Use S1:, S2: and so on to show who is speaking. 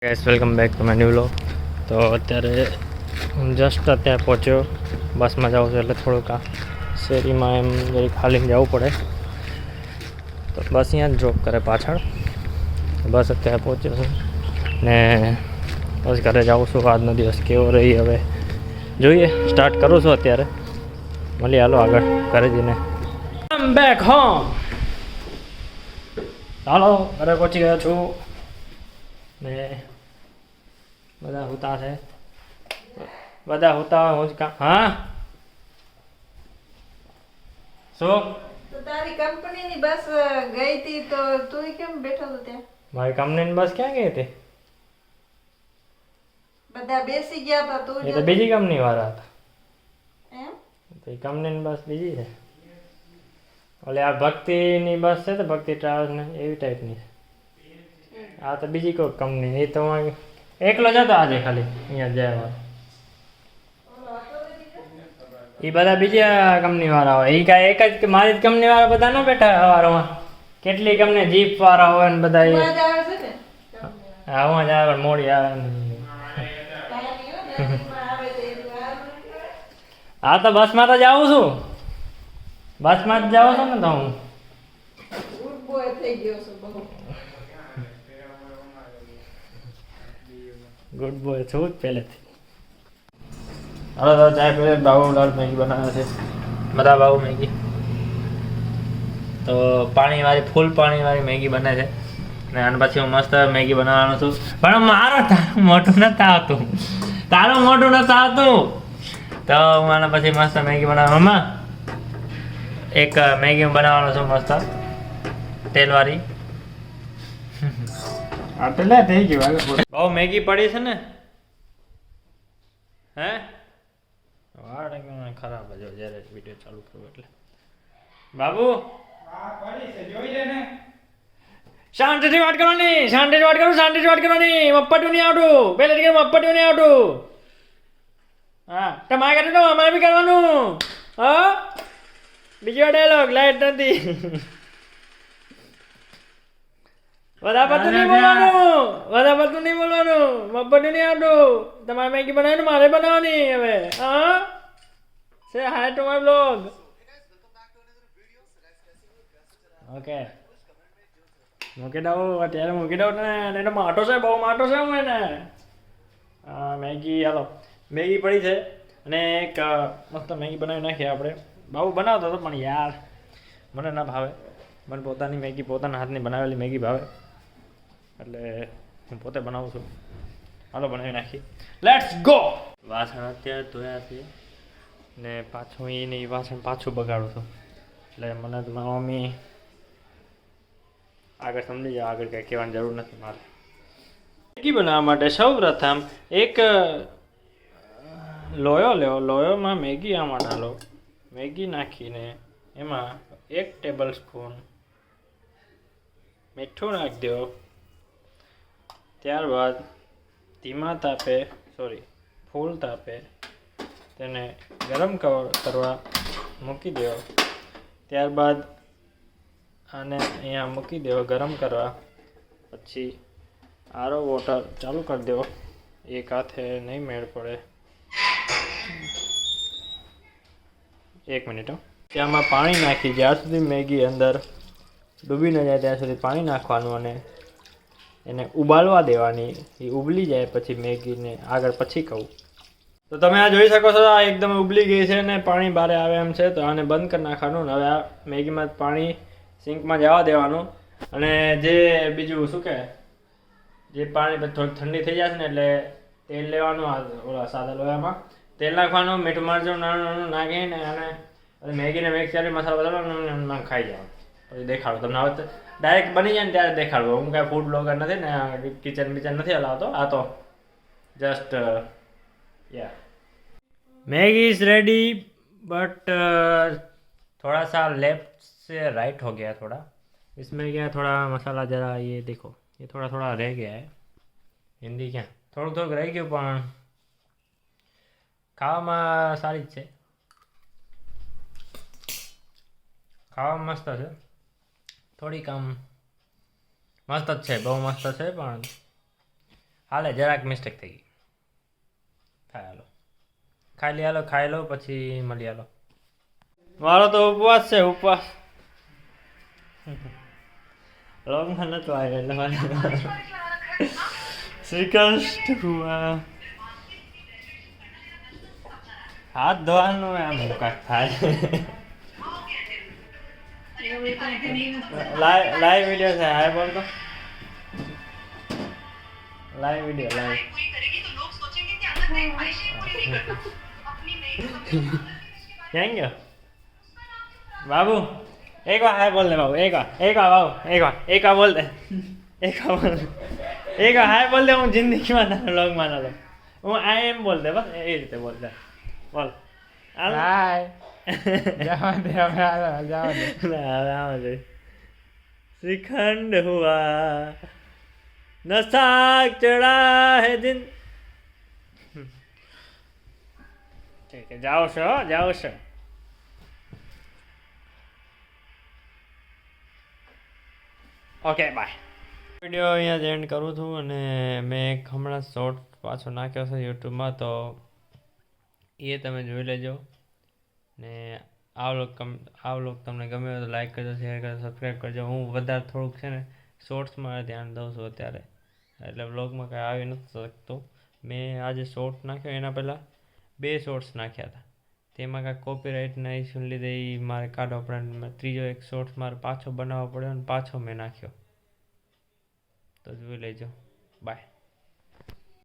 S1: Guys welcome back to my new vlog. તો અત્યારે હું જસ્ટ અત્યારે પહોંચ્યો. બસમાં જાઉં છું એટલે થોડુંક આ શેરીમાં એમ જરીક હાલીને જવું પડે. તો બસ અહીંયા જ ડ્રોપ કરે પાછળ. બસ અત્યારે પહોંચ્યો છું ને બસ ઘરે જાઉં છું. આજનો દિવસ કેવો રહી હવે જોઈએ. સ્ટાર્ટ કરું છું અત્યારે. મળીએ હાલો આગળ ઘરે જઈને. આમ બેક હોમ. હાલો ઘરે પહોંચી ગયો છું ને બધા હોતા છે. બધા હોતા હોય હું જ કામ. હા શું
S2: તો તારી કંપનીની બસ ગઈ હતી તો તું કેમ બેઠો હતો ત્યાં?
S1: મારી કંપનીની બસ ક્યાં ગઈ હતી?
S2: બધા બેસી ગયા હતા તું
S1: એ તો બીજી કંપની વાળા હતા.
S2: એમ
S1: તો એ કંપનીની બસ બીજી છે. ઓલે આ ભક્તિની બસ છે તો ભક્તિ ટ્રાવેલ્સ ને એવી ટાઈપની છે. આ તો બીજી કોઈ કંપની. એ તો હું એકલો જ હતો આજે ખાલી અહીંયા જાય. એ બધા બીજા કંપની વાળા હોય. એ કાંઈ એક જ મારી જ કંપની વાળા બધા ન બેઠા સવારમાં. કેટલી કંપની જીપ વાળા હોય ને બધા એ.
S2: અવાજ આવે છે ને?
S1: હા હું જ આવે મોડી આવે ને.
S2: આવે તો એટલું આવે.
S1: હા તો બસમાં તો જાઉં છું. બસમાં જ જાઉં છું ને તો હું.
S2: ગુડ બોય થઈ ગયો છે બહુ.
S1: ગુડ બોય છું જ પહેલેથી. હાલો તો ચાય પીલે. બાબુ લાલ મેગી બનાવે છે. બધા બાબુ મેગી તો પાણીવાળી ફૂલ પાણીવાળી મેગી બને છે ને અને પછી હું મસ્ત મેગી બનાવવાનું છું. પણ તારું મોટું નથી આવતું. તારું મોટું નથી આવતું તો હું આને પછી મસ્ત મેગી બનાવું. મમ્મા એક મેગી હું બનાવવાનો છું મસ્ત તેલવાળી. આટલે થઈ ગયું. બહુ મેગી પડી છે ને. હે વાળ એકદમ ખરાબ જ હોય જ્યારે વિડીયો ચાલુ કરું એટલે. બાબુ શાંતિથી વાત કરવાની. શાંતિથી વાત કરું. શાંતિથી વાત કરવાની. મપ્પટ્યું નહીં આવતું. પહેલેથી કે મપ્પટ્યું નહીં આવતું. હા તમારે કાઢી દો. અમારે બી કરવાનું. હા બીજો ડાયલોગ લાઈટ નથી. વધારે પડતું નહીં બોલવાનું. વધારે પડતું નહીં બોલવાનું. મપ્પટ્યું નહીં આવતું. તમારે મેગી બનાવીને મારે બનાવવાની હવે. હા સે હાય ટુ માય બ્લોગ. ઓકે મૂકી દઉં અત્યારે. મૂકી દઉં ને એને માટો છે. બહુ માટો છે હું એને. મેગી હાલો મેગી પડી છે અને એક મસ્ત મેગી બનાવી નાખીએ આપણે. બાબુ બનાવતો હતો પણ યાર મને ના ભાવે. મને પોતાની મેગી પોતાના હાથની બનાવેલી મેગી ભાવે એટલે હું પોતે બનાવું છું. હાલો બનાવી નાખી. Let's go. વાસણ અત્યારે ધોયા છે ને પાછું એને વાસણ પાછું બગાડું છું એટલે મને તો મારી મમ્મી આગળ સમજી જાઓ. આગળ કંઈ કહેવાની જરૂર નથી મારે. મેગી બનાવવા માટે સૌ પ્રથમ એક લોયો લો. લોયોમાં મેગી આમાં ડાલો. મેગી નાખીને એમાં 1 ટેબલ સ્પૂન મીઠું નાખી દો. ત્યારબાદ ધીમા તાપે ફૂલ તાપે તેને ગરમ કરવા મૂકી દો. ત્યારબાદ આને અહીંયા મૂકી દો ગરમ કરવા. પછી આરો વોટર ચાલુ કરી દો. એક હાથે નહીં મેળ પડે. 1 મિનિટ. ત્યાંમાં પાણી નાખી જ્યાં સુધી મેગી અંદર ડૂબી ન જાય ત્યાં સુધી પાણી નાખવાનું અને એને ઉબાલવા દેવાની. એ ઉબલી જાય પછી મેગીને આગળ પછી કહું. તો તમે આ જોઈ શકો છો. આ એકદમ ઉબલી ગઈ છે ને પાણી બહાર આવે એમ છે તો આને બંધ કરી નાખવાનું. હવે આ મેગીમાં પાણી સિંકમાં જવા દેવાનું અને જે બીજું શું કહે જે પાણી થોડીક ઠંડી થઈ જશે ને એટલે તેલ લેવાનું. ઓલા સાદા લોયામાં તેલ નાખવાનું. મીઠું મરચું નાનું નાનું નાખીને અને મેગીને મિક્સ કરી મસાલા બધા ખાઈ જવાનું. પછી દેખાડો તમને. હવે ડાયરેક્ટ બની જાય ને ત્યારે દેખાડવું. હું કાંઈ ફૂડ બ્લોગર નથી ને કિચન બિચન નથી હલાવતો. આ તો just yeah Maggi is ready but थोड़ा सा लेफ्ट से राइट हो गया. थोड़ा इसमें क्या थोड़ा मसाला ज़रा ये देखो ये थोड़ा थोड़ा रह गया है. हिंदी क्या થોડુંક થોડુંક રહી ગયું પણ ખાવામાં સારી જ છે. ખાવામાં મસ્ત છે. થોડીક આમ મસ્ત જ છે. બહુ મસ્ત છે પણ હાલે જરાક મિસ્ટેક થઈ ગઈ ખાઈ લો પછી મળી હાલો મારો તો ઉપવાસ છે ઉપવાસ લોગમાં નતો આવ્યો એટલે મારે શ્રીકૃષ્ણ હુઆ હાથ ધોવાનું આમ કાંઈક થાય લાઈવ વિડીયો છે હાય બોલ તો લાઈવ વિડીયો લાઈવ ક્યાં ગયો બાબુ એક વાર હાય બોલ દે બાબુ એક વાર બાબુ એક વાર બોલ દે હાય બોલ દે હું જિંદગીમાં તારા વ્લોગમાં ના લો હું આ એમ બોલ દે બસ એ રીતે બોલ દે બોલ હાય જવા દે શ્રીખંડ હુઆ નશા ચढ़ा है दिन ઠીક છે જાઓ છો ઓકે બાય વિડીયો અહીંયા જ એન્ડ કરું છું અને મેં એક હમણાં શોર્ટ પાછો નાખ્યો છે યુટ્યુબમાં તો એ તમે જોઈ લેજો ને આ વ્લોગ તમને ગમે હોય તો લાઈક કરજો શેર કરજો સબસ્ક્રાઈબ કરજો હું વધારે થોડુંક છે ને શોર્ટ્સમાં ધ્યાન દઉં છું અત્યારે એટલે વ્લોગમાં કાંઈ આવી નથી શકતું મેં આજે શોર્ટ નાખ્યો એના પહેલાં 2 શોર્ટ્સ નાખ્યા હતા તેમાં કાંઈક કોપીરાઇટના ઇસ્યુ લીધે એ મારે કાઢવો પડે ત્રીજો એક શોર્ટ્સ મારે પાછો બનાવવો પડ્યો અને પાછો મેં નાખ્યો તો જોઈ લેજો બાય